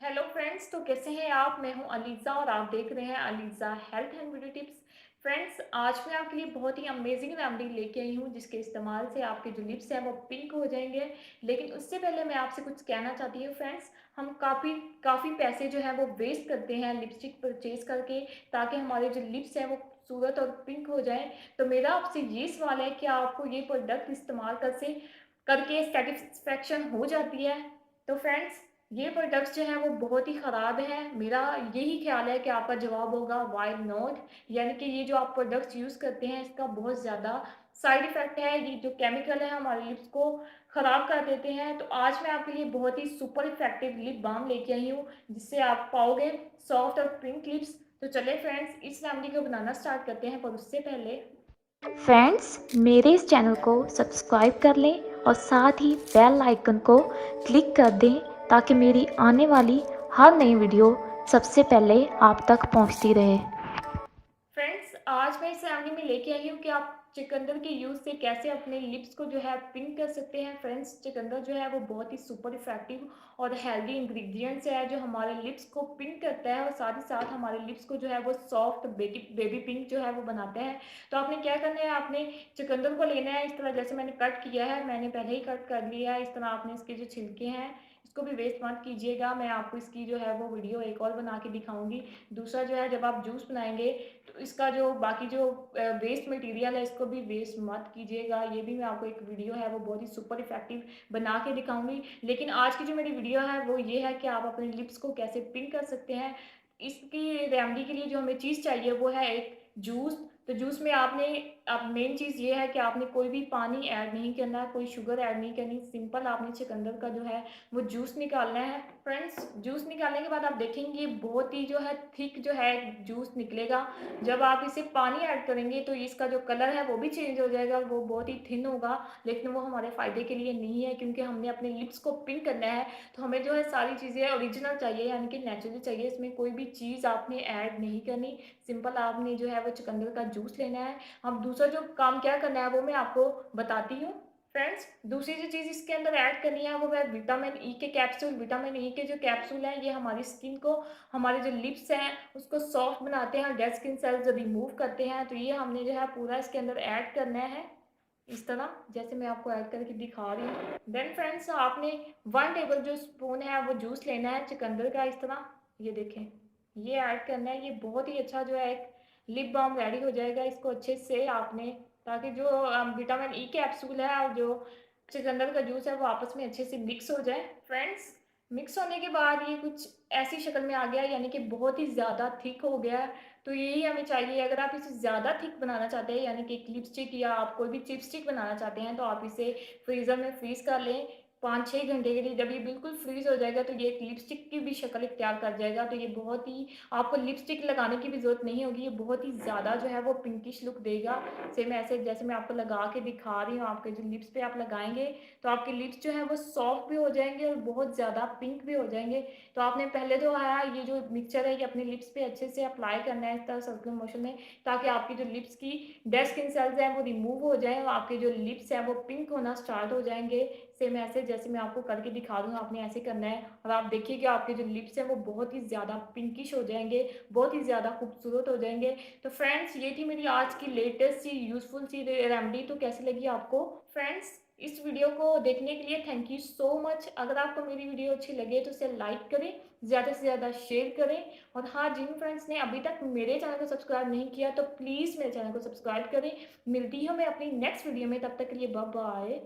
Hello friends, तो कैसे हैं आप। मैं हूं अलीज़ा और आप देख रहे हैं Aliza health and beauty tips. Friends, आज मैं आपके लिए बहुत ही अमेजिंग रेमेडी लेके आई हूं जिसके इस्तेमाल से आपके जो लिप्स हैं वो पिंक हो जाएंगे। लेकिन उससे पहले मैं आपसे कुछ कहना चाहती हूँ फ्रेंड्स। हम काफ़ी काफ़ी पैसे जो है वो वेस्ट करते हैं लिपस्टिक परचेज करके, ताकि हमारे जो लिप्स हैं वो खूबसूरत और पिंक हो जाएं। तो मेरा आपसे ये सवाल है कि आपको ये प्रोडक्ट इस्तेमाल करके सेटिस्फेक्शन हो जाती है। तो फ्रेंड्स, ये प्रोडक्ट्स जो हैं वो बहुत ही ख़राब हैं। मेरा यही ख्याल है कि आपका जवाब होगा व्हाई नॉट। यानी कि ये जो आप प्रोडक्ट्स यूज़ करते हैं इसका बहुत ज़्यादा साइड इफ़ेक्ट है। ये जो केमिकल है हमारे लिप्स को ख़राब कर देते हैं। तो आज मैं आपके लिए बहुत ही सुपर इफ़ेक्टिव लिप बाम लेके आई हूँ जिससे आप पाओगे सॉफ्ट और पिंक लिप्स। तो चलिए फ्रेंड्स, इस रेमेडी को बनाना स्टार्ट करते हैं, पर उससे पहले फ्रेंड्स, मेरे इस चैनल को सब्सक्राइब कर लें और साथ ही बेल आइकन को क्लिक कर दें ताकि मेरी आने वाली हर नई वीडियो सबसे पहले आप तक पहुंचती रहे। फ्रेंड्स, आज मैं इस रेमेडी में लेके आई हूँ कि आप चुकंदर के यूज़ से कैसे अपने लिप्स को जो है पिंक कर सकते हैं। फ्रेंड्स, चुकंदर जो है वो बहुत ही सुपर इफेक्टिव और हेल्दी इंग्रेडिएंट्स है जो हमारे लिप्स को पिंक करता है और साथ ही साथ हमारे लिप्स को जो है वो सॉफ्ट बेबी बेबी पिंक जो है वो बनाता है। तो आपने क्या करना है, आपने चुकंदर को लेना है इस तरह, जैसे मैंने कट किया है, मैंने पहले ही कट कर लिया है। इस तरह आपने इसके जो छिलके हैं इसको भी वेस्ट मत कीजिएगा। मैं आपको इसकी जो है वो वीडियो एक और बना के दिखाऊंगी। दूसरा जो है, जब आप जूस बनाएंगे तो इसका जो बाकी जो वेस्ट मटेरियल है इसको भी वेस्ट मत कीजिएगा। ये भी मैं आपको एक वीडियो है वो बहुत ही सुपर इफेक्टिव बना के दिखाऊंगी। लेकिन आज की जो मेरी वीडियो है वो ये है कि आप अपने लिप्स को कैसे पिंक कर सकते हैं। इसकी रेमेडी के लिए जो हमें चीज़ चाहिए वो है एक जूस। तो जूस में आपने आप मेन चीज़ ये है कि आपने कोई भी पानी ऐड नहीं करना है, कोई शुगर ऐड नहीं करनी। सिंपल आपने चुकंदर का जो है वो जूस निकालना है। फ्रेंड्स, जूस निकालने के बाद आप देखेंगे बहुत ही जो है थिक जो है जूस निकलेगा। जब आप इसे पानी ऐड करेंगे तो इसका जो कलर है वो भी चेंज हो जाएगा, वो बहुत ही थिन होगा। लेकिन वो हमारे फ़ायदे के लिए नहीं है, क्योंकि हमने अपने लिप्स को पिंक करना है। तो हमें जो है सारी चीज़ें ओरिजिनल चाहिए, यानी कि नेचुरल चाहिए। इसमें कोई भी चीज़ आपने ऐड नहीं करनी। सिंपल आपने जो है वो चुकंदर का जूस लेना है। अब दूसरा जो काम क्या करना है वो मैं आपको बताती हूँ। फ्रेंड्स, दूसरी जो चीज़ इसके अंदर ऐड करनी है वो है विटामिन ई के कैप्सूल। विटामिन ई के जो कैप्सूल हैं ये हमारी स्किन को, हमारे जो लिप्स हैं उसको सॉफ्ट बनाते हैं, डेड स्किन सेल्स रिमूव करते हैं। तो ये हमने जो है पूरा इसके अंदर ऐड करना है इस तरह, जैसे मैं आपको ऐड करके दिखा रही हूँ। देन फ्रेंड्स, आपने 1 टेबल जो स्पून है वो जूस लेना है चुकंदर का इस तरह। ये देखें, ये ऐड करना है। ये बहुत ही अच्छा जो है एक लिप बाम रेडी हो जाएगा। इसको अच्छे से आपने, ताकि जो विटामिन ई कैप्सूल है और जो चुकंदर का जूस है वो आपस में अच्छे से मिक्स हो जाए। फ्रेंड्स, मिक्स होने के बाद ये कुछ ऐसी शक्ल में आ गया, यानी कि बहुत ही ज़्यादा थिक हो गया है। तो यही हमें चाहिए। अगर आप इसे ज़्यादा थिक बनाना चाहते हैं, यानी कि एक लिपस्टिक या आप कोई भी चिपस्टिक बनाना चाहते हैं, तो आप इसे फ्रीज़र में फ्रीज़ कर लें 5-6 घंटे के लिए। जब ये बिल्कुल फ्रीज़ हो जाएगा तो ये एक लिपस्टिक की भी शक्ल इख्तियार कर जाएगा। तो ये बहुत ही, आपको लिपस्टिक लगाने की भी ज़रूरत नहीं होगी। ये बहुत ही ज़्यादा जो है वो पिंकिश लुक देगा। सेम ऐसे जैसे मैं आपको लगा के दिखा रही हूँ, आपके जो लिप्स पे आप लगाएंगे तो आपके लिप्स जो है वो सॉफ्ट भी हो जाएंगे और बहुत ज़्यादा पिंक भी हो जाएंगे। तो आपने पहले तो है ये जो मिक्सचर है ये अपने लिप्स पे अच्छे से अप्लाई करना है इस तरह सर्कुलर मोशन में, ताकि आपकी जो लिप्स की डेड स्किन सेल्स हैं वो रिमूव हो जाएं और आपके जो लिप्स हैं वो पिंक होना स्टार्ट हो जाएंगे। सेम ऐसे जैसे मैं आपको करके दिखा दूँ आपने ऐसे करना है, और आप देखिए कि आपके जो लिप्स हैं वो बहुत ही ज़्यादा पिंकिश हो जाएंगे, बहुत ही ज़्यादा खूबसूरत हो जाएंगे। तो फ्रेंड्स, ये थी मेरी आज की लेटेस्ट सी यूजफुल सी रेमेडी। तो कैसी लगी आपको फ्रेंड्स? इस वीडियो को देखने के लिए थैंक यू सो मच। अगर आपको मेरी वीडियो अच्छी लगे तो इसे लाइक करें, ज़्यादा से ज़्यादा शेयर करें। और हाँ, जिन फ्रेंड्स ने अभी तक मेरे चैनल को सब्सक्राइब नहीं किया तो प्लीज़ मेरे चैनल को सब्सक्राइब करें। मिलती हूँ मैं अपनी नेक्स्ट वीडियो में, तब तक के लिए बाय बाय।